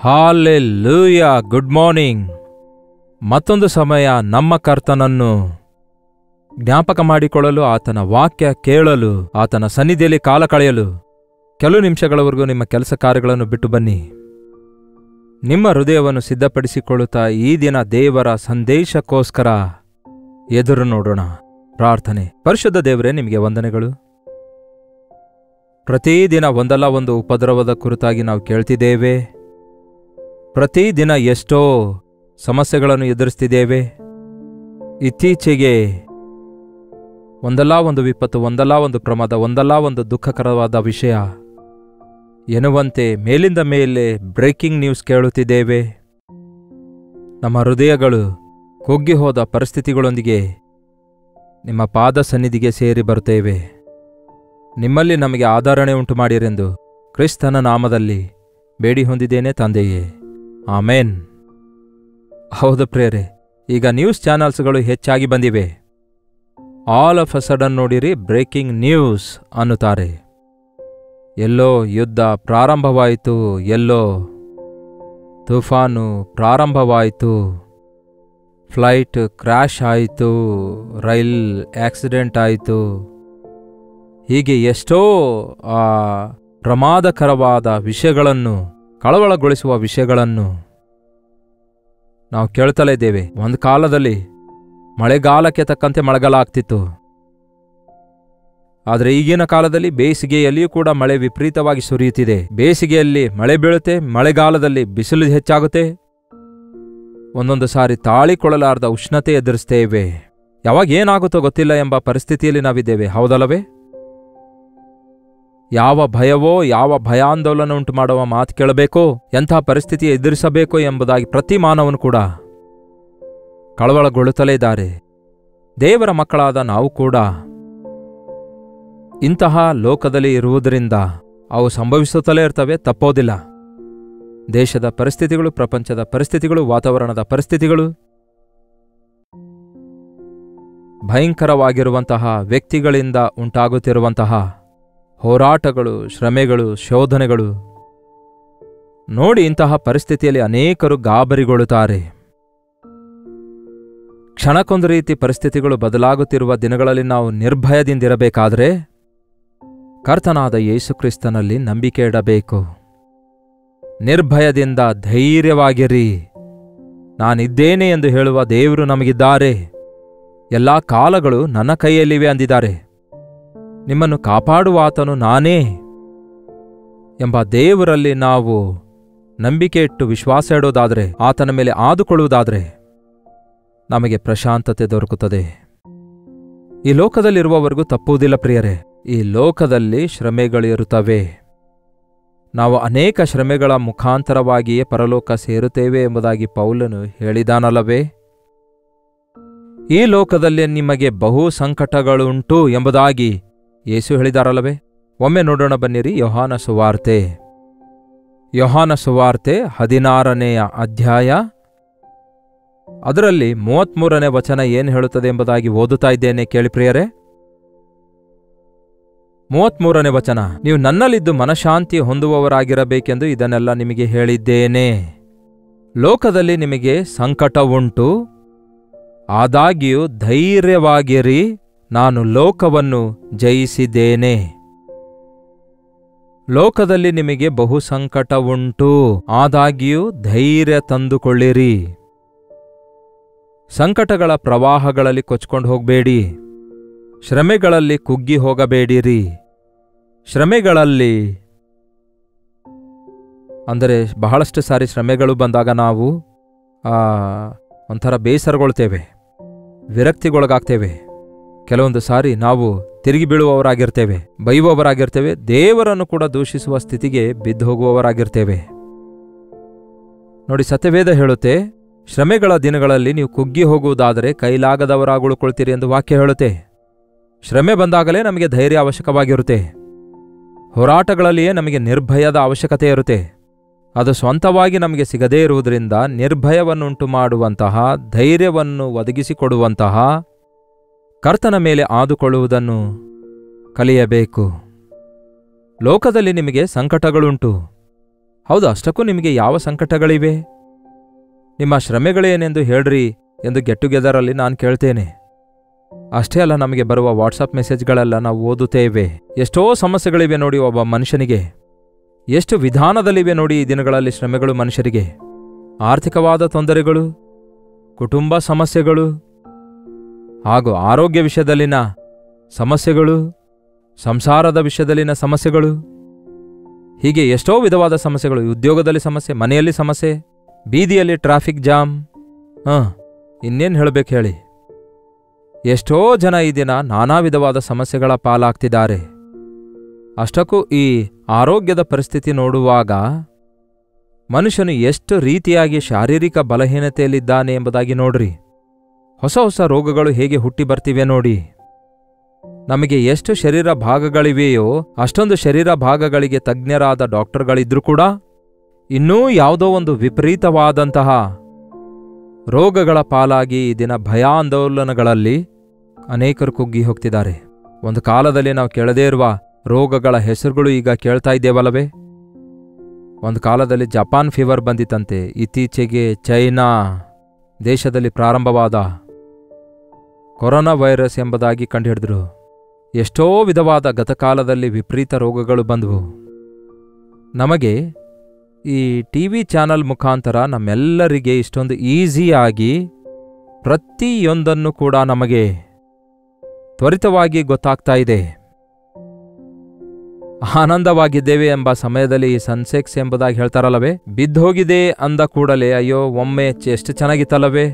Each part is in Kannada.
ಹಾಲೆಲೂಯಾ. Good morning. ಮತ್ತೊಂದು ಸಮಯ ನಮ್ಮ ಕರ್ತನನ್ನು ಜ್ಞಾಪಕ ಮಾಡಿಕೊಳ್ಳಲು, ಆತನ ವಾಕ್ಯ ಕೇಳಲು, ಆತನ ಸನ್ನಿಧಿಯಲ್ಲಿ ಕಾಲ ಕಳೆಯಲು ಕೆಲವು ನಿಮಿಷಗಳವರೆಗೂ ನಿಮ್ಮ ಕೆಲಸ ಕಾರ್ಯಗಳನ್ನು ಬಿಟ್ಟು ಬನ್ನಿ. ನಿಮ್ಮ ಹೃದಯವನ್ನು ಸಿದ್ಧಪಡಿಸಿಕೊಳ್ಳುತ್ತಾ ಈ ದಿನ ದೇವರ ಸಂದೇಶಕ್ಕೋಸ್ಕರ ಎದುರು ನೋಡೋಣ. ಪ್ರಾರ್ಥನೆ. ಪರಿಶುದ್ಧ ದೇವರೇ, ನಿಮಗೆ ವಂದನೆಗಳು. ಪ್ರತಿದಿನ ಒಂದಲ್ಲ ಒಂದು ಉಪದ್ರವದ ಕುರಿತಾಗಿ ನಾವು ಕೇಳ್ತಿದ್ದೇವೆ. ಪ್ರತಿದಿನ ಎಷ್ಟೋ ಸಮಸ್ಯೆಗಳನ್ನು ಎದುರಿಸ್ತಿದ್ದೇವೆ. ಇತ್ತೀಚೆಗೆ ಒಂದಲ್ಲ ಒಂದು ವಿಪತ್ತು, ಒಂದಲ್ಲ ಒಂದು ಪ್ರಮಾದ, ಒಂದಲ್ಲ ಒಂದು ದುಃಖಕರವಾದ ವಿಷಯ ಎನ್ನುವಂತೆ ಮೇಲಿಂದ ಮೇಲೆ ಬ್ರೇಕಿಂಗ್ ನ್ಯೂಸ್ ಕೇಳುತ್ತಿದ್ದೇವೆ. ನಮ್ಮ ಹೃದಯಗಳು ಕುಗ್ಗಿ ಹೋದ ಪರಿಸ್ಥಿತಿಗಳೊಂದಿಗೆ ನಿಮ್ಮ ಪಾದ ಸನ್ನಿಧಿಗೆ ಸೇರಿ ಬರುತ್ತೇವೆ. ನಿಮ್ಮಲ್ಲಿ ನಮಗೆ ಆಧರಣೆ ಉಂಟು ಮಾಡಿರೆಂದು ಕ್ರಿಸ್ತನ ನಾಮದಲ್ಲಿ ಬೇಡಿ ಹೊಂದಿದ್ದೇನೆ ತಂದೆಯೇ, ಆಮೇನ್. ಹೌದು ಪ್ರಿಯರೇ, ಈಗ ನ್ಯೂಸ್ ಚಾನಲ್ಸ್ಗಳು ಹೆಚ್ಚಾಗಿ ಬಂದಿವೆ. ಆಲ್ ಆಫ್ ಅ ಸಡನ್ ನೋಡಿರಿ ಬ್ರೇಕಿಂಗ್ ನ್ಯೂಸ್ ಅನ್ನುತ್ತಾರೆ. ಎಲ್ಲೋ ಯುದ್ಧ ಪ್ರಾರಂಭವಾಯಿತು, ಎಲ್ಲೋ ತುಫಾನು ಪ್ರಾರಂಭವಾಯಿತು, ಫ್ಲೈಟ್ ಕ್ರ್ಯಾಶ್ ಆಯಿತು, ರೈಲ್ ಆಕ್ಸಿಡೆಂಟ್ ಆಯಿತು. ಹೀಗೆ ಎಷ್ಟೋ ಪ್ರಮಾದಕರವಾದ ವಿಷಯಗಳನ್ನು, ಕಳವಳಗೊಳಿಸುವ ವಿಷಯಗಳನ್ನು ನಾವು ಕೇಳ್ತಲೇ ಇದ್ದೇವೆ. ಒಂದು ಕಾಲದಲ್ಲಿ ಮಳೆಗಾಲಕ್ಕೆ ತಕ್ಕಂತೆ ಮಳೆಗಾಲ ಆಗ್ತಿತ್ತು. ಆದರೆ ಈಗಿನ ಕಾಲದಲ್ಲಿ ಬೇಸಿಗೆಯಲ್ಲಿಯೂ ಕೂಡ ಮಳೆ ವಿಪರೀತವಾಗಿ ಸುರಿಯುತ್ತಿದೆ. ಬೇಸಿಗೆಯಲ್ಲಿ ಮಳೆ ಬೀಳುತ್ತೆ, ಮಳೆಗಾಲದಲ್ಲಿ ಬಿಸಿಲು ಹೆಚ್ಚಾಗುತ್ತೆ. ಒಂದೊಂದು ಸಾರಿ ತಾಳಿಕೊಳ್ಳಲಾರದ ಉಷ್ಣತೆ ಎದುರಿಸ್ತೇವೆ. ಯಾವಾಗ ಏನಾಗುತ್ತೋ ಗೊತ್ತಿಲ್ಲ ಎಂಬ ಪರಿಸ್ಥಿತಿಯಲ್ಲಿ ನಾವಿದ್ದೇವೆ, ಹೌದಲ್ಲವೇ? ಯಾವ ಭಯವೋ, ಯಾವ ಭಯಾಂದೋಲನ ಉಂಟು ಮಾಡುವ ಮಾತು ಕೇಳಬೇಕೋ, ಎಂಥ ಪರಿಸ್ಥಿತಿ ಎದುರಿಸಬೇಕೋ ಎಂಬುದಾಗಿ ಪ್ರತಿ ಮಾನವನು ಕೂಡ ಕಳವಳಗೊಳ್ಳುತ್ತಲೇ ಇದ್ದಾರೆ. ದೇವರ ಮಕ್ಕಳಾದ ನಾವು ಕೂಡ ಇಂತಹ ಲೋಕದಲ್ಲಿ ಇರುವುದರಿಂದ ಅವು ಸಂಭವಿಸುತ್ತಲೇ ಇರ್ತವೆ, ತಪ್ಪೋದಿಲ್ಲ. ದೇಶದ ಪರಿಸ್ಥಿತಿಗಳು, ಪ್ರಪಂಚದ ಪರಿಸ್ಥಿತಿಗಳು, ವಾತಾವರಣದ ಪರಿಸ್ಥಿತಿಗಳು, ಭಯಂಕರವಾಗಿರುವಂತಹ ವ್ಯಕ್ತಿಗಳಿಂದ ಉಂಟಾಗುತ್ತಿರುವಂತಹ ಹೋರಾಟಗಳು, ಶ್ರಮೆಗಳು, ಶೋಧನೆಗಳು ನೋಡಿ ಇಂತಹ ಪರಿಸ್ಥಿತಿಯಲ್ಲಿ ಅನೇಕರು ಗಾಬರಿಗೊಳ್ಳುತ್ತಾರೆ. ಕ್ಷಣಕ್ಕೊಂದು ರೀತಿ ಪರಿಸ್ಥಿತಿಗಳು ಬದಲಾಗುತ್ತಿರುವ ದಿನಗಳಲ್ಲಿ ನಾವು ನಿರ್ಭಯದಿಂದಿರಬೇಕಾದರೆ ಕರ್ತನಾದ ಯೇಸುಕ್ರಿಸ್ತನಲ್ಲಿ ನಂಬಿಕೆ ಇಡಬೇಕು. ನಿರ್ಭಯದಿಂದ ಧೈರ್ಯವಾಗಿರಿ, ನಾನಿದ್ದೇನೆ ಎಂದು ಹೇಳುವ ದೇವರು ನಮಗಿದ್ದಾರೆ. ಎಲ್ಲಾ ಕಾಲಗಳು ನನ್ನ ಕೈಯಲ್ಲಿವೆ ಅಂದಿದ್ದಾರೆ. ನಿಮ್ಮನ್ನು ಕಾಪಾಡುವ ಆತನು ನಾನೇ ಎಂಬ ದೇವರಲ್ಲಿ ನಾವು ನಂಬಿಕೆ ಇಟ್ಟು ವಿಶ್ವಾಸ ಇಡೋದಾದರೆ, ಆತನ ಮೇಲೆ ಆದುಕೊಳ್ಳುವುದಾದರೆ ನಮಗೆ ಪ್ರಶಾಂತತೆ ದೊರಕುತ್ತದೆ. ಈ ಲೋಕದಲ್ಲಿರುವವರೆಗೂ ತಪ್ಪುವುದಿಲ್ಲ ಪ್ರಿಯರೇ. ಈ ಲೋಕದಲ್ಲಿ ಶ್ರಮೆಗಳಿರುತ್ತವೆ. ನಾವು ಅನೇಕ ಶ್ರಮೆಗಳ ಮುಖಾಂತರವಾಗಿಯೇ ಪರಲೋಕ ಸೇರುತ್ತೇವೆ ಎಂಬುದಾಗಿ ಪೌಲನು ಹೇಳಿದಾನಲ್ಲವೇ? ಈ ಲೋಕದಲ್ಲಿ ನಿಮಗೆ ಬಹು ಸಂಕಟಗಳುಂಟು ಎಂಬುದಾಗಿ ಯೇಸು ಹೇಳಿದಾರಲ್ಲವೇ? ಒಮ್ಮೆ ನೋಡೋಣ ಬನ್ನಿರಿ. ಯೋಹಾನ ಸುವಾರ್ತೆ 16ನೇ ಅಧ್ಯಾಯ, ಅದರಲ್ಲಿ 33ನೇ ವಚನ ಏನು ಹೇಳುತ್ತದೆ ಎಂಬುದಾಗಿ ಓದುತ್ತಾ ಇದ್ದೇನೆ, ಕೇಳಿ ಪ್ರಿಯರೇ. 33ನೇ ವಚನ: ನೀವು ನನ್ನಲ್ಲಿದ್ದು ಮನಃಶಾಂತಿ ಹೊಂದುವವರಾಗಿರಬೇಕೆಂದು ಇದನ್ನೆಲ್ಲ ನಿಮಗೆ ಹೇಳಿದ್ದೇನೆ. ಲೋಕದಲ್ಲಿ ನಿಮಗೆ ಸಂಕಟವುಂಟು, ಆದಾಗ್ಯೂ ಧೈರ್ಯವಾಗಿರಿ, ನಾನು ಲೋಕವನ್ನು ಜಯಿಸಿದ್ದೇನೆ. ಲೋಕದಲ್ಲಿ ನಿಮಗೆ ಬಹು ಸಂಕಟವುಂಟು, ಆದಾಗ್ಯೂ ಧೈರ್ಯ ತಂದುಕೊಳ್ಳಿರಿ. ಸಂಕಟಗಳ ಪ್ರವಾಹಗಳಲ್ಲಿ ಕೊಚ್ಕೊಂಡು ಹೋಗಬೇಡಿ. ಶ್ರಮೆಗಳಲ್ಲಿ ಕುಗ್ಗಿ ಹೋಗಬೇಡಿರಿ. ಶ್ರಮೆಗಳಲ್ಲಿ ಅಂದರೆ ಬಹಳಷ್ಟು ಸಾರಿ ಶ್ರಮೆಗಳು ಬಂದಾಗ ನಾವು ಒಂಥರ ಬೇಸರಗೊಳ್ತೇವೆ, ವಿರಕ್ತಿಗೊಳಗಾಗ್ತೇವೆ. ಕೆಲವೊಂದು ಸಾರಿ ನಾವು ತಿರುಗಿ ಬೀಳುವವರಾಗಿರ್ತೇವೆ, ಬೈಯುವವರಾಗಿರ್ತೇವೆ, ದೇವರನ್ನು ಕೂಡ ದೂಷಿಸುವ ಸ್ಥಿತಿಗೆ ಬಿದ್ದು ಹೋಗುವವರಾಗಿರ್ತೇವೆ. ನೋಡಿ, ಸತ್ಯವೇದ ಹೇಳುತ್ತೆ, ಶ್ರಮೆಗಳ ದಿನಗಳಲ್ಲಿ ನೀವು ಕುಗ್ಗಿ ಹೋಗುವುದಾದರೆ ಕೈಲಾಗದವರಾಗುಳ್ಕೊಳ್ತೀರಿ ಎಂದು ವಾಕ್ಯ ಹೇಳುತ್ತೆ. ಶ್ರಮೆ ಬಂದಾಗಲೇ ನಮಗೆ ಧೈರ್ಯ ಅವಶ್ಯಕವಾಗಿರುತ್ತೆ. ಹೋರಾಟಗಳಲ್ಲಿಯೇ ನಮಗೆ ನಿರ್ಭಯದ ಅವಶ್ಯಕತೆ ಇರುತ್ತೆ. ಅದು ಸ್ವಂತವಾಗಿ ನಮಗೆ ಸಿಗದೇ ಇರುವುದರಿಂದ ನಿರ್ಭಯವನ್ನುಂಟು ಮಾಡುವಂತಹ, ಧೈರ್ಯವನ್ನು ಒದಗಿಸಿಕೊಡುವಂತಹ ಕರ್ತನ ಮೇಲೆ ಆದುಕೊಳ್ಳುವುದನ್ನು ಕಲಿಯಬೇಕು. ಲೋಕದಲ್ಲಿ ನಿಮಗೆ ಸಂಕಟಗಳುಂಟು, ಹೌದು, ಅಷ್ಟಕ್ಕೂ ನಿಮಗೆ ಯಾವ ಸಂಕಟಗಳಿವೆ? ನಿಮ್ಮ ಶ್ರಮೆಗಳೇನೆಂದು ಹೇಳ್ರಿ ಎಂದು ಗೆಟ್ ಟುಗೆದರಲ್ಲಿ ನಾನು ಕೇಳ್ತೇನೆ. ಅಷ್ಟೇ ಅಲ್ಲ, ನಮಗೆ ಬರುವ ವಾಟ್ಸಪ್ ಮೆಸೇಜ್ಗಳೆಲ್ಲ ನಾವು ಓದುತ್ತೇವೆ. ಎಷ್ಟೋ ಸಮಸ್ಯೆಗಳಿವೆ ನೋಡಿ ಒಬ್ಬ ಮನುಷ್ಯನಿಗೆ. ಎಷ್ಟು ವಿಧಾನದಲ್ಲಿವೆ ನೋಡಿ ಈ ದಿನಗಳಲ್ಲಿ ಶ್ರಮೆಗಳು ಮನುಷ್ಯರಿಗೆ. ಆರ್ಥಿಕವಾದ ತೊಂದರೆಗಳು, ಕುಟುಂಬ ಸಮಸ್ಯೆಗಳು, ಹಾಗೂ ಆರೋಗ್ಯ ವಿಷಯದಲ್ಲಿನ ಸಮಸ್ಯೆಗಳು, ಸಂಸಾರದ ವಿಷಯದಲ್ಲಿನ ಸಮಸ್ಯೆಗಳು, ಹೀಗೆ ಎಷ್ಟೋ ವಿಧವಾದ ಸಮಸ್ಯೆಗಳು. ಉದ್ಯೋಗದಲ್ಲಿ ಸಮಸ್ಯೆ, ಮನೆಯಲ್ಲಿ ಸಮಸ್ಯೆ, ಬೀದಿಯಲ್ಲಿ ಟ್ರಾಫಿಕ್ ಜಾಮ್. ಇನ್ನೇನು ಹೇಳಬೇಕು ಹೇಳಿ? ಎಷ್ಟೋ ಜನ ಈ ದಿನ ನಾನಾ ವಿಧವಾದ ಸಮಸ್ಯೆಗಳ ಪಾಲಾಗ್ತಿದ್ದಾರೆ. ಅಷ್ಟಕ್ಕೂ ಈ ಆರೋಗ್ಯದ ಪರಿಸ್ಥಿತಿ ನೋಡುವಾಗ ಮನುಷ್ಯನು ಎಷ್ಟು ರೀತಿಯಾಗಿ ಶಾರೀರಿಕ ಬಲಹೀನತೆಯಲ್ಲಿದ್ದಾನೆ ಎಂಬುದಾಗಿ ನೋಡ್ರಿ. ಹೊಸ ಹೊಸ ರೋಗಗಳು ಹೇಗೆ ಹುಟ್ಟಿ ಬರ್ತಿವೆ ನೋಡಿ. ನಮಗೆ ಎಷ್ಟು ಶರೀರ ಭಾಗಗಳಿವೆಯೋ ಅಷ್ಟೊಂದು ಶರೀರ ಭಾಗಗಳಿಗೆ ತಜ್ಞರಾದ ಡಾಕ್ಟರ್ಗಳಿದ್ರೂ ಕೂಡ ಇನ್ನೂ ಯಾವುದೋ ಒಂದು ವಿಪರೀತವಾದಂತಹ ರೋಗಗಳ ಪಾಲಾಗಿ ಈ ದಿನ ಭಯಾಂದೋಲನಗಳಲ್ಲಿ ಅನೇಕರು ಕುಗ್ಗಿ ಹೋಗ್ತಿದ್ದಾರೆ. ಒಂದು ಕಾಲದಲ್ಲಿ ನಾವು ಕೇಳದೇ ಇರುವ ರೋಗಗಳ ಹೆಸರುಗಳು ಈಗ ಕೇಳ್ತಾ ಇದ್ದೇವಲ್ಲವೇ? ಒಂದು ಕಾಲದಲ್ಲಿ ಜಪಾನ್ ಫೀವರ್ ಬಂದಿತ್ತಂತೆ. ಇತ್ತೀಚೆಗೆ ಚೈನಾ ದೇಶದಲ್ಲಿ ಪ್ರಾರಂಭವಾದ ಕೊರೋನಾ ವೈರಸ್ ಎಂಬುದಾಗಿ ಕಂಡುಹಿಡಿದ್ರು. ಎಷ್ಟೋ ವಿಧವಾದ ಗತಕಾಲದಲ್ಲಿ ವಿಪರೀತ ರೋಗಗಳು ಬಂದವು. ನಮಗೆ ಈ ಟಿವಿ ಚಾನಲ್ ಮುಖಾಂತರ ನಮ್ಮೆಲ್ಲರಿಗೆ ಇಷ್ಟೊಂದು ಈಸಿಯಾಗಿ ಪ್ರತಿಯೊಂದನ್ನು ಕೂಡ ನಮಗೆ ತ್ವರಿತವಾಗಿ ಗೊತ್ತಾಗ್ತಾ ಇದೆ. ಆನಂದವಾಗಿದ್ದೇವೆ ಎಂಬ ಸಮಯದಲ್ಲಿ ಈ ಸನ್ಸೆಕ್ಸ್ ಎಂಬುದಾಗಿ ಹೇಳ್ತಾರಲ್ಲವೇ, ಬಿದ್ದೋಗಿದೆ ಅಂದ ಕೂಡಲೇ ಅಯ್ಯೋ ಒಮ್ಮೆ ಎಷ್ಟು ಚೆನ್ನಾಗಿತ್ತಲ್ಲವೇ,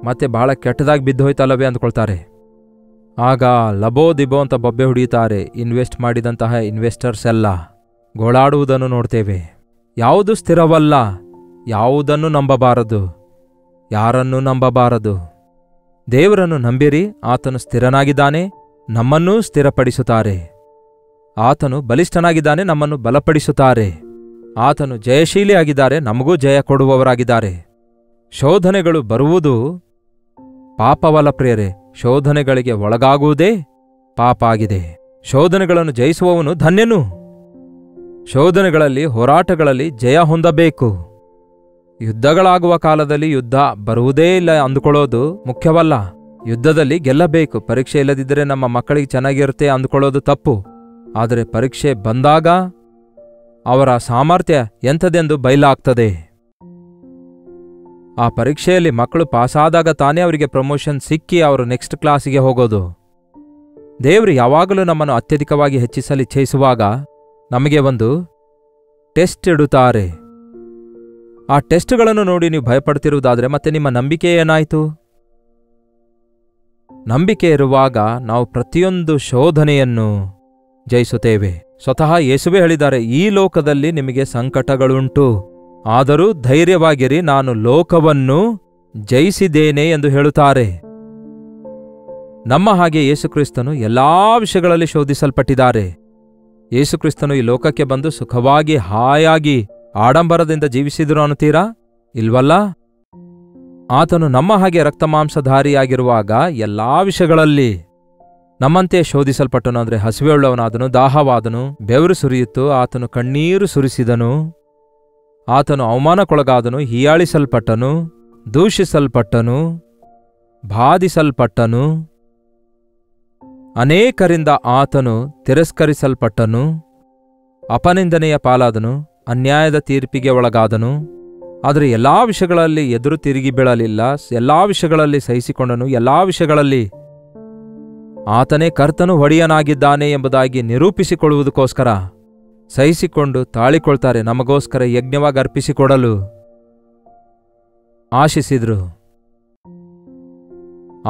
ಮತ್ತೆ ಬಹಳ ಕೆಟ್ಟದಾಗಿ ಬಿದ್ದೋಯ್ತಲ್ಲವೇ ಅಂದ್ಕೊಳ್ತಾರೆ. ಆಗ ಲಬೋ ದಿಬೋ ಅಂತ ಬೊಬ್ಬೆ ಹೊಡೆಯುತ್ತಾರೆ. ಇನ್ವೆಸ್ಟ್ ಮಾಡಿದಂತಹ ಇನ್ವೆಸ್ಟರ್ಸ್ ಎಲ್ಲ ಗೋಳಾಡುವುದನ್ನು ನೋಡ್ತೇವೆ. ಯಾವುದು ಸ್ಥಿರವಲ್ಲ, ಯಾವುದನ್ನು ನಂಬಬಾರದು, ಯಾರನ್ನೂ ನಂಬಬಾರದು. ದೇವರನ್ನು ನಂಬಿರಿ, ಆತನು ಸ್ಥಿರನಾಗಿದ್ದಾನೆ, ನಮ್ಮನ್ನೂ ಸ್ಥಿರಪಡಿಸುತ್ತಾರೆ. ಆತನು ಬಲಿಷ್ಠನಾಗಿದ್ದಾನೆ, ನಮ್ಮನ್ನು ಬಲಪಡಿಸುತ್ತಾರೆ. ಆತನು ಜಯಶೀಲಿಯಾಗಿದ್ದಾರೆ, ನಮಗೂ ಜಯ ಕೊಡುವವರಾಗಿದ್ದಾರೆ. ಶೋಧನೆಗಳು ಬರುವುದು ಪಾಪವಲ್ಲ ಪ್ರಿಯರೇ, ಶೋಧನೆಗಳಿಗೆ ಒಳಗಾಗುವುದೇ ಪಾಪ ಆಗಿದೆ. ಶೋಧನೆಗಳನ್ನು ಜಯಿಸುವವನು ಧನ್ಯನು. ಶೋಧನೆಗಳಲ್ಲಿ, ಹೋರಾಟಗಳಲ್ಲಿ ಜಯ ಹೊಂದಬೇಕು. ಯುದ್ಧಗಳಾಗುವ ಕಾಲದಲ್ಲಿ ಯುದ್ಧ ಬರುವುದೇ ಇಲ್ಲ ಅಂದುಕೊಳ್ಳೋದು ಮುಖ್ಯವಲ್ಲ. ಯುದ್ಧದಲ್ಲಿ ಗೆಲ್ಲಬೇಕು. ಪರೀಕ್ಷೆ ಇಲ್ಲದಿದ್ದರೆ ನಮ್ಮ ಮಕ್ಕಳಿಗೆ ಚೆನ್ನಾಗಿರುತ್ತೆ ಅಂದುಕೊಳ್ಳೋದು ತಪ್ಪು. ಆದರೆ ಪರೀಕ್ಷೆ ಬಂದಾಗ ಅವರ ಸಾಮರ್ಥ್ಯ ಎಂಥದೆಂದು ಬಯಲಾಗ್ತದೆ. ಆ ಪರೀಕ್ಷೆಯಲ್ಲಿ ಮಕ್ಕಳು ಪಾಸಾದಾಗ ತಾನೇ ಅವರಿಗೆ ಪ್ರಮೋಷನ್ ಸಿಕ್ಕಿ ಅವರು ನೆಕ್ಸ್ಟ್ ಕ್ಲಾಸಿಗೆ ಹೋಗೋದು. ದೇವರು ಯಾವಾಗಲೂ ನಮ್ಮನ್ನು ಅತ್ಯಧಿಕವಾಗಿ ಹೆಚ್ಚಿಸಲು ಇಚ್ಛಿಸುವಾಗ ನಮಗೆ ಒಂದು ಟೆಸ್ಟ್ ಇಡುತ್ತಾರೆ. ಆ ಟೆಸ್ಟ್ಗಳನ್ನು ನೋಡಿ ನೀವು ಭಯಪಡ್ತಿರುವುದಾದರೆ ಮತ್ತೆ ನಿಮ್ಮ ನಂಬಿಕೆ ಏನಾಯಿತು? ನಂಬಿಕೆ ಇರುವಾಗ ನಾವು ಪ್ರತಿಯೊಂದು ಶೋಧನೆಯನ್ನು ಜಯಿಸುತ್ತೇವೆ. ಸ್ವತಃ ಯೇಸುವೇ ಹೇಳಿದ್ದಾರೆ, ಈ ಲೋಕದಲ್ಲಿ ನಿಮಗೆ ಸಂಕಟಗಳುಂಟು, ಆದರೂ ಧೈರ್ಯವಾಗಿರಿ, ನಾನು ಲೋಕವನ್ನು ಜಯಿಸಿದ್ದೇನೆ ಎಂದು ಹೇಳುತ್ತಾರೆ. ನಮ್ಮ ಹಾಗೆ ಯೇಸುಕ್ರಿಸ್ತನು ಎಲ್ಲಾ ವಿಷಯಗಳಲ್ಲಿ ಶೋಧಿಸಲ್ಪಟ್ಟಿದ್ದಾರೆ. ಯೇಸುಕ್ರಿಸ್ತನು ಈ ಲೋಕಕ್ಕೆ ಬಂದು ಸುಖವಾಗಿ ಹಾಯಾಗಿ ಆಡಂಬರದಿಂದ ಜೀವಿಸಿದರು ಅನ್ನುತ್ತೀರಾ? ಇಲ್ವಲ್ಲ. ಆತನು ನಮ್ಮ ಹಾಗೆ ರಕ್ತಮಾಂಸಧಾರಿಯಾಗಿರುವಾಗ ಎಲ್ಲಾ ವಿಷಯಗಳಲ್ಲಿ ನಮ್ಮಂತೆ ಶೋಧಿಸಲ್ಪಟ್ಟನು. ಅಂದರೆ ಹಸಿವೆಯುಳ್ಳವನಾದನು, ದಾಹವಾದನು, ಬೆವರು ಸುರಿಯಿತು, ಆತನು ಕಣ್ಣೀರು ಸುರಿಸಿದನು, ಆತನು ಅವಮಾನಕ್ಕೊಳಗಾದನು, ಹೀಯಾಳಿಸಲ್ಪಟ್ಟನು, ದೂಷಿಸಲ್ಪಟ್ಟನು, ಬಾಧಿಸಲ್ಪಟ್ಟನು, ಅನೇಕರಿಂದ ಆತನು ತಿರಸ್ಕರಿಸಲ್ಪಟ್ಟನು, ಅಪನಿಂದನೆಯ ಪಾಲಾದನು, ಅನ್ಯಾಯದ ತೀರ್ಪಿಗೆ ಒಳಗಾದನು. ಆದರೆ ಎಲ್ಲಾ ವಿಷಯಗಳಲ್ಲಿ ಎದುರು ತಿರುಗಿ ಬೀಳಲಿಲ್ಲ. ಎಲ್ಲಾ ವಿಷಯಗಳಲ್ಲಿ ಸಹಿಸಿಕೊಂಡನು. ಎಲ್ಲಾ ವಿಷಯಗಳಲ್ಲಿ ಆತನೇ ಕರ್ತನು ಒಡೆಯನಾಗಿದ್ದಾನೆ ಎಂಬುದಾಗಿ ನಿರೂಪಿಸಿಕೊಳ್ಳುವುದಕ್ಕೋಸ್ಕರ ಸಹಿಸಿಕೊಂಡು ತಾಳಿಕೊಳ್ತಾರೆ. ನಮಗೋಸ್ಕರ ಯಜ್ಞವಾಗಿ ಅರ್ಪಿಸಿಕೊಡಲು ಆಶಿಸಿದ್ರು.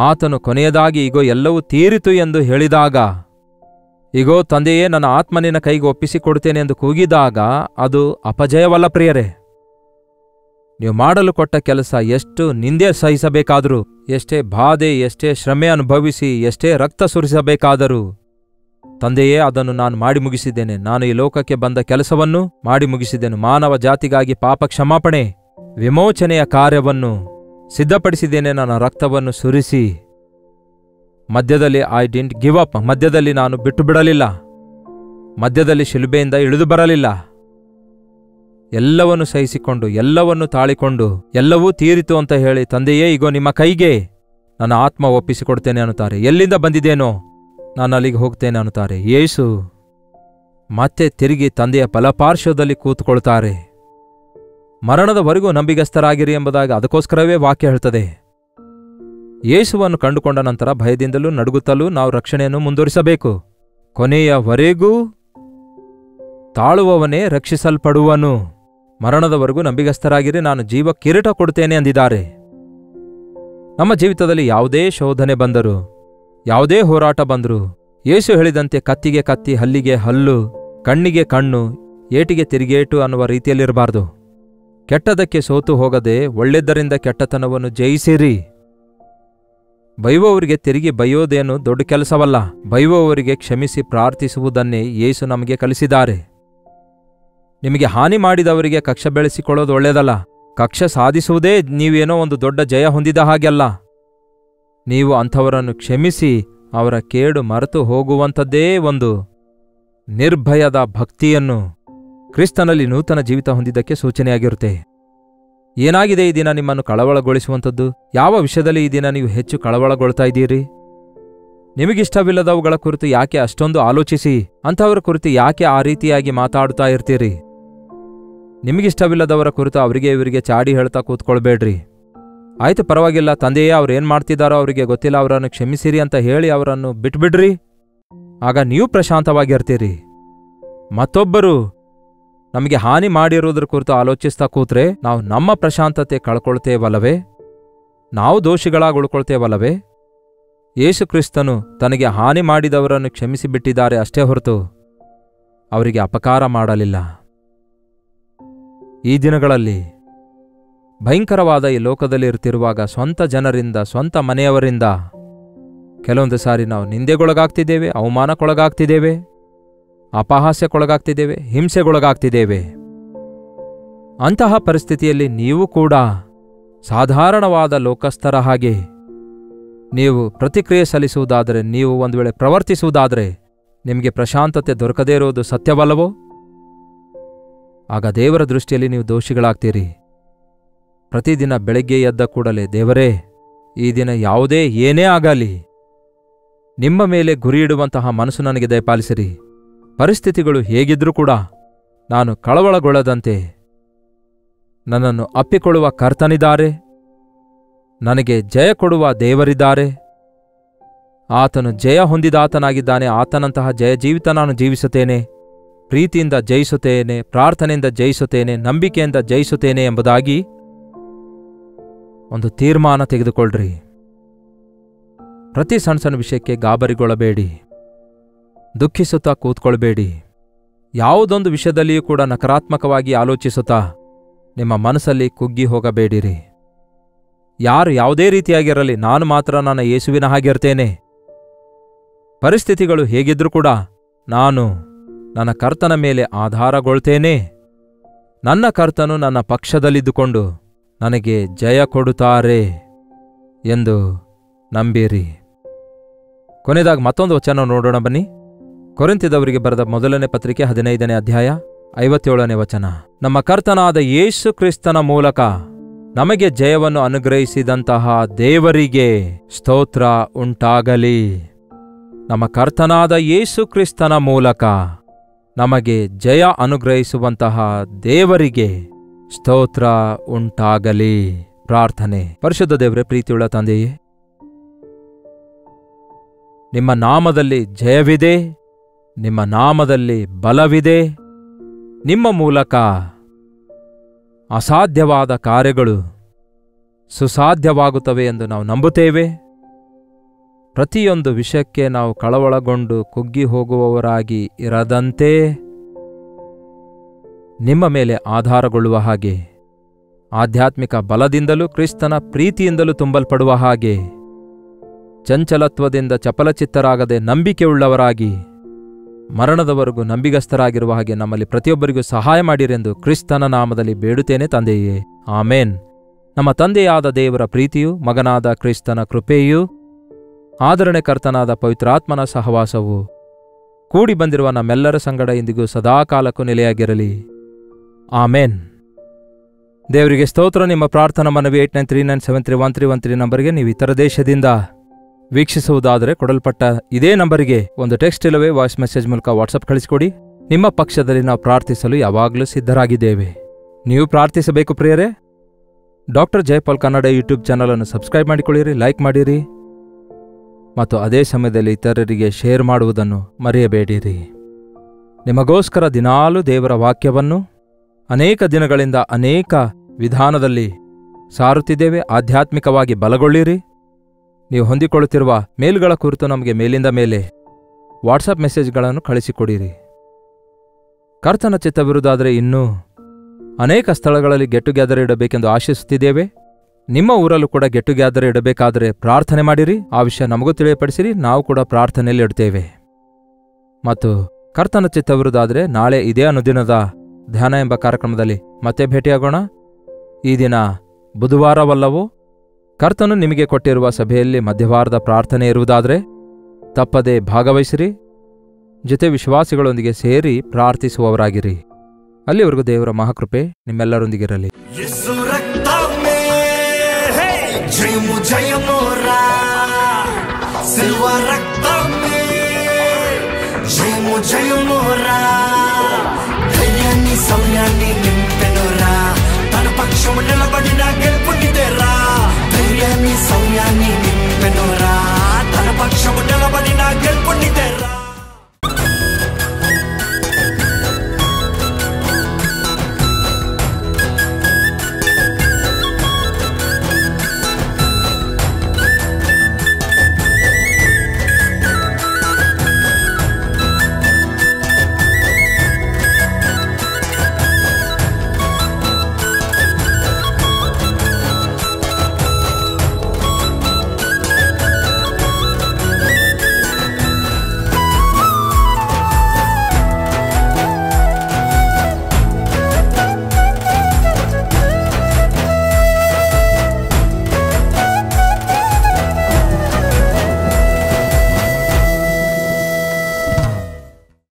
ಆತನು ಕೊನೆಯದಾಗಿ ಇಗೋ ಎಲ್ಲವೂ ತೀರಿತು ಎಂದು ಹೇಳಿದಾಗ, ಇಗೋ ತಂದೆಯೇ ನನ್ನ ಆತ್ಮನಿನ ಕೈಗೆ ಒಪ್ಪಿಸಿಕೊಡುತ್ತೇನೆ ಎಂದು ಕೂಗಿದಾಗ ಅದು ಅಪಜಯವಲ್ಲ ಪ್ರಿಯರೇ. ನೀವು ಮಾಡಲು ಕೊಟ್ಟ ಕೆಲಸ ಎಷ್ಟು ನಿಂದೆ ಸಹಿಸಬೇಕಾದರೂ, ಎಷ್ಟೇ ಬಾಧೆ, ಎಷ್ಟೇ ಶ್ರಮೆ ಅನುಭವಿಸಿ, ಎಷ್ಟೇ ರಕ್ತ ಸುರಿಸಬೇಕಾದರೂ, ತಂದೆಯೇ ಅದನ್ನು ನಾನು ಮಾಡಿ ಮುಗಿಸಿದ್ದೇನೆ. ನಾನು ಈ ಲೋಕಕ್ಕೆ ಬಂದ ಕೆಲಸವನ್ನು ಮಾಡಿ ಮುಗಿಸಿದ್ದೇನೆ. ಮಾನವ ಜಾತಿಗಾಗಿ ಪಾಪ ಕ್ಷಮಾಪಣೆ, ವಿಮೋಚನೆಯ ಕಾರ್ಯವನ್ನು ಸಿದ್ಧಪಡಿಸಿದ್ದೇನೆ. ನನ್ನ ರಕ್ತವನ್ನು ಸುರಿಸಿ ಮಧ್ಯದಲ್ಲಿ ಐ ಡಿಂಟ್ ಗಿವ್ ಅಪ್, ಮಧ್ಯದಲ್ಲಿ ನಾನು ಬಿಟ್ಟು ಬಿಡಲಿಲ್ಲ, ಮಧ್ಯದಲ್ಲಿ ಶಿಲುಬೆಯಿಂದ ಇಳಿದು ಬರಲಿಲ್ಲ. ಎಲ್ಲವನ್ನು ಸಹಿಸಿಕೊಂಡು ಎಲ್ಲವನ್ನು ತಾಳಿಕೊಂಡು ಎಲ್ಲವೂ ತೀರಿತು ಅಂತ ಹೇಳಿ, ತಂದೆಯೇ ಇಗೋ ನಿಮ್ಮ ಕೈಗೆ ನನ್ನ ಆತ್ಮ ಒಪ್ಪಿಸಿಕೊಡ್ತೇನೆ ಅನ್ನುತ್ತಾರೆ. ಎಲ್ಲಿಂದ ಬಂದಿದ್ದೇನೋ ನಾನು ಅಲ್ಲಿಗೆ ಹೋಗ್ತೇನೆ ಅನ್ನುತ್ತಾರೆ. ಯೇಸು ಮತ್ತೆ ತಿರುಗಿ ತಂದೆಯ ಬಲಪಾರ್ಶ್ವದಲ್ಲಿ ಕೂತ್ಕೊಳ್ತಾರೆ. ಮರಣದವರೆಗೂ ನಂಬಿಗಸ್ತರಾಗಿರಿ ಎಂಬುದಾಗಿ ಅದಕ್ಕೋಸ್ಕರವೇ ವಾಕ್ಯ ಹೇಳ್ತದೆ. ಯೇಸುವನ್ನು ಕಂಡುಕೊಂಡ ನಂತರ ಭಯದಿಂದಲೂ ನಡುಗುತ್ತಲೂ ನಾವು ರಕ್ಷಣೆಯನ್ನು ಮುಂದುವರಿಸಬೇಕು. ಕೊನೆಯವರೆಗೂ ತಾಳುವವನೇ ರಕ್ಷಿಸಲ್ಪಡುವನು. ಮರಣದವರೆಗೂ ನಂಬಿಗಸ್ತರಾಗಿರಿ, ನಾನು ಜೀವ ಕಿರೀಟ ಕೊಡುತ್ತೇನೆ ಅಂದಿದ್ದಾರೆ. ನಮ್ಮ ಜೀವಿತದಲ್ಲಿ ಯಾವುದೇ ಶೋಧನೆ ಬಂದರೂ, ಯಾವುದೇ ಹೋರಾಟ ಬಂದರೂ, ಯೇಸು ಹೇಳಿದಂತೆ ಕತ್ತಿಗೆ ಕತ್ತಿ, ಹಲ್ಲಿಗೆ ಹಲ್ಲು, ಕಣ್ಣಿಗೆ ಕಣ್ಣು, ಏಟಿಗೆ ತಿರುಗೇಟು ಅನ್ನುವ ರೀತಿಯಲ್ಲಿರಬಾರ್ದು. ಕೆಟ್ಟದಕ್ಕೆ ಸೋತು ಹೋಗದೆ ಒಳ್ಳೆದ್ದರಿಂದ ಕೆಟ್ಟತನವನ್ನು ಜಯಿಸಿರಿ. ಬೈಯುವವರಿಗೆ ತಿರುಗಿ ಬೈಯೋದೇನು ದೊಡ್ಡ ಕೆಲಸವಲ್ಲ. ಬೈಯುವವರಿಗೆ ಕ್ಷಮಿಸಿ ಪ್ರಾರ್ಥಿಸುವುದನ್ನೇ ಯೇಸು ನಮಗೆ ಕಲಿಸಿದ್ದಾರೆ. ನಿಮಗೆ ಹಾನಿ ಮಾಡಿದವರಿಗೆ ಕಕ್ಷ ಬೆಳೆಸಿಕೊಳ್ಳೋದು ಒಳ್ಳೆಯದಲ್ಲ. ಕಕ್ಷ ಸಾಧಿಸುವುದೇ ನೀವೇನೋ ಒಂದು ದೊಡ್ಡ ಜಯ ಹೊಂದಿದ ಹಾಗೆಲ್ಲ. ನೀವು ಅಂಥವರನ್ನು ಕ್ಷಮಿಸಿ ಅವರ ಕೇಡು ಮರೆತು ಹೋಗುವಂಥದ್ದೇ ಒಂದು ನಿರ್ಭಯದ ಭಕ್ತಿಯನ್ನು ಕ್ರಿಸ್ತನಲ್ಲಿ ನೂತನ ಜೀವಿತ ಹೊಂದಿದ್ದಕ್ಕೆ ಸೂಚನೆಯಾಗಿರುತ್ತೆ. ಏನಾಗಿದೆ ಈ ದಿನ ನಿಮ್ಮನ್ನು ಕಳವಳಗೊಳಿಸುವಂಥದ್ದು? ಯಾವ ವಿಷಯದಲ್ಲಿ ಈ ದಿನ ನೀವು ಹೆಚ್ಚು ಕಳವಳಗೊಳ್ತಾ ಇದ್ದೀರಿ? ನಿಮಗಿಷ್ಟವಿಲ್ಲದವುಗಳ ಕುರಿತು ಯಾಕೆ ಅಷ್ಟೊಂದು ಆಲೋಚಿಸಿ ಅಂಥವರ ಕುರಿತು ಯಾಕೆ ಆ ರೀತಿಯಾಗಿ ಮಾತಾಡ್ತಾ ಇರ್ತೀರಿ? ನಿಮಗಿಷ್ಟವಿಲ್ಲದವರ ಕುರಿತು ಅವರಿಗೆ ಇವರಿಗೆ ಚಾಡಿ ಹೇಳ್ತಾ ಕೂತ್ಕೊಳ್ಬೇಡ್ರಿ. ಆಯ್ತು, ಪರವಾಗಿಲ್ಲ, ತಂದೆಯೇ ಅವ್ರೇನು ಮಾಡ್ತಿದ್ದಾರೋ ಅವರಿಗೆ ಗೊತ್ತಿಲ್ಲ, ಅವರನ್ನು ಕ್ಷಮಿಸಿರಿ ಅಂತ ಹೇಳಿ ಅವರನ್ನು ಬಿಟ್ಬಿಡ್ರಿ. ಆಗ ನೀವು ಪ್ರಶಾಂತವಾಗಿರ್ತೀರಿ. ಮತ್ತೊಬ್ಬರು ನಮಗೆ ಹಾನಿ ಮಾಡಿರುವುದರ ಕುರಿತು ಆಲೋಚಿಸ್ತಾ ಕೂತ್ರೆ ನಾವು ನಮ್ಮ ಪ್ರಶಾಂತತೆ ಕಳ್ಕೊಳ್ತೇವಲ್ಲವೇ? ನಾವು ದೋಷಿಗಳಾಗಿ ಉಳ್ಕೊಳ್ತೇವಲ್ಲವೇ? ಯೇಸು ಕ್ರಿಸ್ತನು ತನಗೆ ಹಾನಿ ಮಾಡಿದವರನ್ನು ಕ್ಷಮಿಸಿಬಿಟ್ಟಿದ್ದಾರೆ ಅಷ್ಟೇ ಹೊರತು ಅವರಿಗೆ ಅಪಕಾರ ಮಾಡಲಿಲ್ಲ. ಈ ದಿನಗಳಲ್ಲಿ ಭಯಂಕರವಾದ ಈ ಲೋಕದಲ್ಲಿ ಇರ್ತಿರುವಾಗ ಸ್ವಂತ ಜನರಿಂದ, ಸ್ವಂತ ಮನೆಯವರಿಂದ ಕೆಲವೊಂದು ಸಾರಿ ನಾವು ನಿಂದೆಗೊಳಗಾಗ್ತಿದ್ದೇವೆ, ಅವಮಾನಕ್ಕೊಳಗಾಗ್ತಿದ್ದೇವೆ, ಅಪಹಾಸ್ಯಕ್ಕೊಳಗಾಗ್ತಿದ್ದೇವೆ, ಹಿಂಸೆಗೊಳಗಾಗ್ತಿದ್ದೇವೆ. ಅಂತಹ ಪರಿಸ್ಥಿತಿಯಲ್ಲಿ ನೀವು ಕೂಡ ಸಾಧಾರಣವಾದ ಲೋಕಸ್ಥರ ಹಾಗೆ ನೀವು ಪ್ರತಿಕ್ರಿಯೆ ಸಲ್ಲಿಸುವುದಾದರೆ, ನೀವು ಒಂದು ವೇಳೆ ಪ್ರವರ್ತಿಸುವುದಾದರೆ ನಿಮಗೆ ಪ್ರಶಾಂತತೆ ದೊರಕದೇ ಇರುವುದು ಸತ್ಯವಲ್ಲವೋ? ಆಗ ದೇವರ ದೃಷ್ಟಿಯಲ್ಲಿ ನೀವು ದೋಷಿಗಳಾಗ್ತೀರಿ. ಪ್ರತಿದಿನ ಬೆಳಗ್ಗೆ ಎದ್ದ ಕೂಡಲೇ, ದೇವರೇ, ಈ ದಿನ ಯಾವುದೇ ಏನೇ ಆಗಲಿ ನಿಮ್ಮ ಮೇಲೆ ಗುರಿಯಿಡುವಂತಹ ಮನಸ್ಸು ನನಗೆ ದಯಪಾಲಿಸಿರಿ. ಪರಿಸ್ಥಿತಿಗಳು ಹೇಗಿದ್ರೂ ಕೂಡ ನಾನು ಕಳವಳಗೊಳ್ಳದಂತೆ ನನ್ನನ್ನು ಅಪ್ಪಿಕೊಳ್ಳುವ ಕರ್ತನಿದ್ದಾರೆ, ನನಗೆ ಜಯ ಕೊಡುವ ದೇವರಿದ್ದಾರೆ, ಆತನು ಜಯ ಹೊಂದಿದಾತನಾಗಿದ್ದಾನೆ. ಆತನಂತಹ ಜಯ ಜೀವಿತ ನಾನು ಜೀವಿಸುತ್ತೇನೆ, ಪ್ರೀತಿಯಿಂದ ಜಯಿಸುತ್ತೇನೆ, ಪ್ರಾರ್ಥನೆಯಿಂದ ಜಯಿಸುತ್ತೇನೆ, ನಂಬಿಕೆಯಿಂದ ಜಯಿಸುತ್ತೇನೆ ಎಂಬುದಾಗಿ ಒಂದು ತೀರ್ಮಾನ ತೆಗೆದುಕೊಳ್ಳ್ರಿ. ಪ್ರತಿ ಸಣ್ಣ ಸಣ್ಣ ವಿಷಯಕ್ಕೆ ಗಾಬರಿಗೊಳ್ಳಬೇಡಿ, ದುಃಖಿಸುತ್ತಾ ಕೂತ್ಕೊಳ್ಬೇಡಿ. ಯಾವುದೊಂದು ವಿಷಯದಲ್ಲಿಯೂ ಕೂಡ ನಕಾರಾತ್ಮಕವಾಗಿ ಆಲೋಚಿಸುತ್ತಾ ನಿಮ್ಮ ಮನಸ್ಸಲ್ಲಿ ಕುಗ್ಗಿ ಹೋಗಬೇಡಿರಿ. ಯಾರು ಯಾವುದೇ ರೀತಿಯಾಗಿರಲಿ, ನಾನು ಮಾತ್ರ ನನ್ನ ಯೇಸುವಿನ ಹಾಗಿರ್ತೇನೆ. ಪರಿಸ್ಥಿತಿಗಳು ಹೇಗಿದ್ರೂ ಕೂಡ ನಾನು ನನ್ನ ಕರ್ತನ ಮೇಲೆ ಆಧಾರಗೊಳ್ತೇನೆ. ನನ್ನ ಕರ್ತನು ನನ್ನ ಪಕ್ಷದಲ್ಲಿದ್ದುಕೊಂಡು ನನಗೆ ಜಯ ಕೊಡುತ್ತಾರೆ ಎಂದು ನಂಬಿರಿ. ಕೊನೆಯದಾಗಿ ಮತ್ತೊಂದು ವಚನ ನೋಡೋಣ ಬನ್ನಿ. ಕೊರಿಂಥದವರಿಗೆ ಬರೆದ ಮೊದಲನೇ ಪತ್ರಿಕೆ 15ನೇ ಅಧ್ಯಾಯ 57ನೇ ವಚನ. ನಮ್ಮ ಕರ್ತನಾದ ಯೇಸು ಕ್ರಿಸ್ತನ ಮೂಲಕ ನಮಗೆ ಜಯವನ್ನು ಅನುಗ್ರಹಿಸಿದಂತಹ ದೇವರಿಗೆ ಸ್ತೋತ್ರ ಉಂಟಾಗಲಿ. ನಮ್ಮ ಕರ್ತನಾದ ಯೇಸು ಕ್ರಿಸ್ತನ ಮೂಲಕ ನಮಗೆ ಜಯ ಅನುಗ್ರಹಿಸುವಂತಹ ದೇವರಿಗೆ ಸ್ತೋತ್ರ ಉಂಟಾಗಲಿ. ಪ್ರಾರ್ಥನೆ. ಪರಿಶುದ್ಧ ದೇವರೇ, ಪ್ರೀತಿಯುಳ್ಳ ತಂದೆಯೇ, ನಿಮ್ಮ ನಾಮದಲ್ಲಿ ಜಯವಿದೆ, ನಿಮ್ಮ ನಾಮದಲ್ಲಿ ಬಲವಿದೆ. ನಿಮ್ಮ ಮೂಲಕ ಅಸಾಧ್ಯವಾದ ಕಾರ್ಯಗಳು ಸುಸಾಧ್ಯವಾಗುತ್ತವೆ ಎಂದು ನಾವು ನಂಬುತ್ತೇವೆ. ಪ್ರತಿಯೊಂದು ವಿಷಯಕ್ಕೆ ನಾವು ಕಳವಳಗೊಂಡು ಕುಗ್ಗಿ ಹೋಗುವವರಾಗಿ ಇರದಂತೆ ನಿಮ್ಮ ಮೇಲೆ ಆಧಾರಗೊಳ್ಳುವ ಹಾಗೆ, ಆಧ್ಯಾತ್ಮಿಕ ಬಲದಿಂದಲೂ ಕ್ರಿಸ್ತನ ಪ್ರೀತಿಯಿಂದಲೂ ತುಂಬಲ್ಪಡುವ ಹಾಗೆ, ಚಂಚಲತ್ವದಿಂದ ಚಪಲಚಿತ್ತರಾಗದೆ ನಂಬಿಕೆಯುಳ್ಳವರಾಗಿ ಮರಣದವರೆಗೂ ನಂಬಿಗಸ್ತರಾಗಿರುವ ಹಾಗೆ ನಮ್ಮಲ್ಲಿ ಪ್ರತಿಯೊಬ್ಬರಿಗೂ ಸಹಾಯ ಮಾಡಿರೆಂದು ಕ್ರಿಸ್ತನ ನಾಮದಲ್ಲಿ ಬೇಡುತ್ತೇನೆ ತಂದೆಯೇ, ಆಮೇನ್. ನಮ್ಮ ತಂದೆಯಾದ ದೇವರ ಪ್ರೀತಿಯೂ, ಮಗನಾದ ಕ್ರಿಸ್ತನ ಕೃಪೆಯೂ, ಆದರಣೆಕರ್ತನಾದ ಪವಿತ್ರಾತ್ಮನ ಸಹವಾಸವು ಕೂಡಿ ಬಂದಿರುವ ನಮ್ಮೆಲ್ಲರ ಸಂಗಡ ಇಂದಿಗೂ ಸದಾಕಾಲಕ್ಕೂ ನೆಲೆಯಾಗಿರಲಿ. ಆಮೇನ್. ದೇವರಿಗೆ ಸ್ತೋತ್ರ. ನಿಮ್ಮ ಪ್ರಾರ್ಥನಾ ಮನವಿ 8939731313 ನಂಬರ್ಗೆ ನೀವು ಇತರ ದೇಶದಿಂದ ವೀಕ್ಷಿಸುವುದಾದರೆ ಕೊಡಲ್ಪಟ್ಟ ಇದೇ ನಂಬರಿಗೆ ಒಂದು ಟೆಕ್ಸ್ಟ್ ಇಲ್ಲವೇ ವಾಯ್ಸ್ ಮೆಸೇಜ್ ಮೂಲಕ ವಾಟ್ಸಪ್ ಕಳಿಸಿಕೊಡಿ. ನಿಮ್ಮ ಪಕ್ಷದಲ್ಲಿ ನಾವು ಪ್ರಾರ್ಥಿಸಲು ಯಾವಾಗಲೂ ಸಿದ್ಧರಾಗಿದ್ದೇವೆ. ನೀವು ಪ್ರಾರ್ಥಿಸಬೇಕು ಪ್ರಿಯರೇ. ಡಾಕ್ಟರ್ ಜಯಪಾಲ್ ಕನ್ನಡ ಯೂಟ್ಯೂಬ್ ಚಾನಲನ್ನು ಸಬ್ಸ್ಕ್ರೈಬ್ ಮಾಡಿಕೊಳ್ಳಿರಿ, ಲೈಕ್ ಮಾಡಿರಿ ಮತ್ತು ಅದೇ ಸಮಯದಲ್ಲಿ ಇತರರಿಗೆ ಶೇರ್ ಮಾಡುವುದನ್ನು ಮರೆಯಬೇಡಿರಿ. ನಿಮಗೋಸ್ಕರ ದಿನಾಲೂ ದೇವರ ವಾಕ್ಯವನ್ನು ಅನೇಕ ದಿನಗಳಿಂದ ಅನೇಕ ವಿಧಾನದಲ್ಲಿ ಸಾರುತ್ತಿದ್ದೇವೆ. ಆಧ್ಯಾತ್ಮಿಕವಾಗಿ ಬಲಗೊಳ್ಳಿರಿ. ನೀವು ಹೊಂದಿಕೊಳ್ಳುತ್ತಿರುವ ಮೇಲ್ಗಳ ಕುರಿತು ನಮಗೆ ಮೇಲಿಂದ ಮೇಲೆ ವಾಟ್ಸಪ್ ಮೆಸೇಜ್ಗಳನ್ನು ಕಳಿಸಿಕೊಡಿರಿ. ಕರ್ತನ ಚಿತ್ತವಿರುವುದಾದರೆ ಇನ್ನೂ ಅನೇಕ ಸ್ಥಳಗಳಲ್ಲಿ ಗೆಟ್ ಟುಗೆದರ್ ಇಡಬೇಕೆಂದು ಆಶಿಸುತ್ತಿದ್ದೇವೆ. ನಿಮ್ಮ ಊರಲ್ಲೂ ಕೂಡ ಗೆಟ್ ಟುಗೆದರ್ ಇಡಬೇಕಾದರೆ ಪ್ರಾರ್ಥನೆ ಮಾಡಿರಿ. ಆ ವಿಷಯ ನಮಗೂ ತಿಳಿಯಪಡಿಸಿರಿ. ನಾವು ಕೂಡ ಪ್ರಾರ್ಥನೆಯಲ್ಲಿ ಇಡ್ತೇವೆ. ಮತ್ತು ಕರ್ತನ ಚಿತ್ತವಿರುವುದಾದರೆ ನಾಳೆ ಇದೇ ಅನುದಿನದ ಧ್ಯಾನ ಎಂಬ ಕಾರ್ಯಕ್ರಮದಲ್ಲಿ ಮತ್ತೆ ಭೇಟಿಯಾಗೋಣ. ಈ ದಿನ ಬುಧವಾರವಲ್ಲವೋ? ಕರ್ತನು ನಿಮಗೆ ಕೊಟ್ಟಿರುವ ಸಭೆಯಲ್ಲಿ ಮಧ್ಯವಾರದ ಪ್ರಾರ್ಥನೆ ಇರುವುದಾದರೆ ತಪ್ಪದೆ ಭಾಗವಹಿಸಿರಿ. ಜೊತೆ ವಿಶ್ವಾಸಿಗಳೊಂದಿಗೆ ಸೇರಿ ಪ್ರಾರ್ಥಿಸುವವರಾಗಿರಿ. ಅಲ್ಲಿವರೆಗೂ ದೇವರ ಮಹಾಕೃಪೆ ನಿಮ್ಮೆಲ್ಲರೊಂದಿಗಿರಲಿ. ಜಯ ಮೋರ